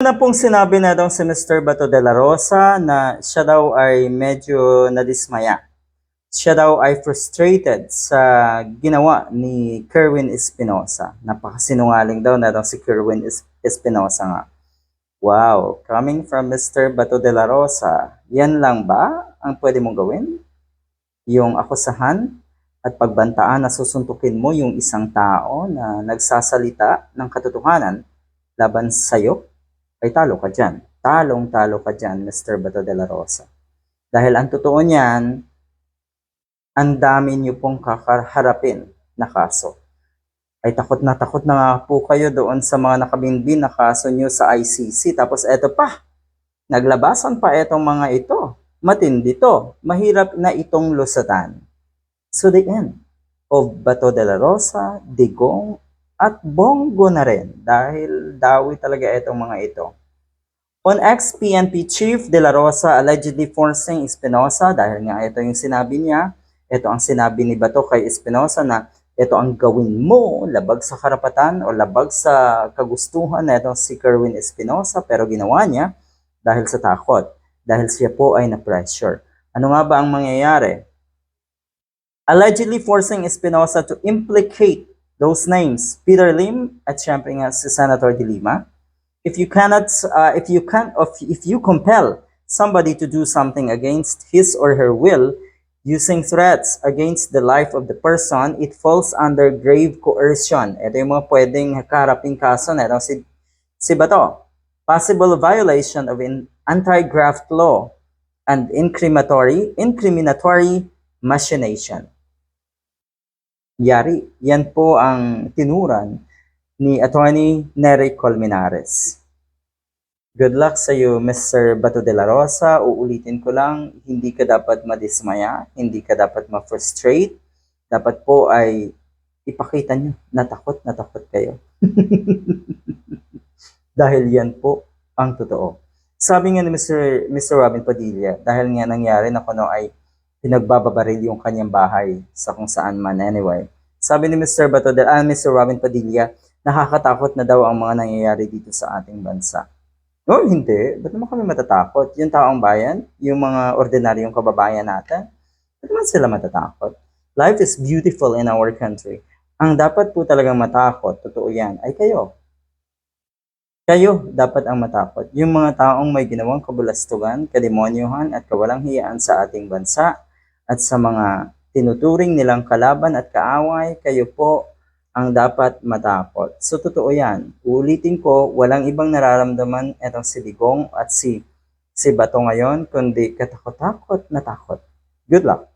na pong sinabi na daw si Mr. Bato de la Rosa na siya daw ay medyo nadismaya. Siya daw ay frustrated sa ginawa ni Kerwin Espinosa. Napakasinungaling daw na daw si Kerwin Espinosa nga. Wow, coming from Mr. Bato de la Rosa, yan lang ba ang pwede mong gawin? Yung akusahan at pagbantaan na susuntukin mo yung isang tao na nagsasalita ng katotohanan laban sa'yo? Ay talo ka dyan. Talong-talo ka dyan, Mr. Bato de la Rosa. Dahil ang totoo niyan, ang dami niyo pong kakaharapin na kaso. Ay takot na nga po kayo doon sa mga nakabinbin na kaso niyo sa ICC. Tapos eto pa, naglabasan pa etong mga ito. Matindi to. Mahirap na itong lusatan. So the end of Bato de la Rosa, Digong, at Bongo na rin dahil dawi talaga itong mga ito. On ex-PNP Chief de la Rosa allegedly forcing Espinosa, dahil nga ito yung sinabi niya, ito ang sinabi ni Bato kay Espinosa na ito ang gawin mo, labag sa karapatan o labag sa kagustuhan na ito si Kerwin Espinosa, pero ginawa niya dahil sa takot, dahil siya po ay na-pressure. Ano nga ba ang mangyayari? Allegedly forcing Espinosa to implicate those names, Peter Lim at syempre nga si Senator De Lima. If you compel somebody to do something against his or her will, using threats against the life of the person, it falls under grave coercion. Ito yung mga pwedeng kaharaping kaso na ito si Bato. Possible violation of anti-graft law and incriminatory machination. Yari, yan po ang tinuran ni Attorney Nery Colmenares. Good luck sa iyo, Mr. Bato de la Rosa. Uulitin ko lang, hindi ka dapat madismaya, hindi ka dapat ma-frustrate. Dapat po ay ipakita nyo na takot kayo. Dahil yan po ang totoo. Sabi nga ni Mr. Robin Padilla, dahil nga nangyari na kuno ay pinagbababaril yung kanyang bahay sa kung saan man anyway. Sabi ni Mr. Robin Padilla, nakakatakot na daw ang mga nangyayari dito sa ating bansa. No, hindi. Ba't naman kami matatakot? Yung taong bayan, yung mga ordinaryong kababayan natin, ba't naman sila matatakot? Life is beautiful in our country. Ang dapat po talagang matakot, totoo yan, ay kayo. Kayo dapat ang matakot. Yung mga taong may ginawang kabulastugan, kademonyuhan at kawalang hiyaan sa ating bansa at sa mga tinuturing nilang kalaban at kaaway, kayo po ang dapat matakot. So totoo yan. Uulitin ko, walang ibang nararamdaman itong si Digong at si Bato ngayon, kundi katakot-takot na takot. Good luck!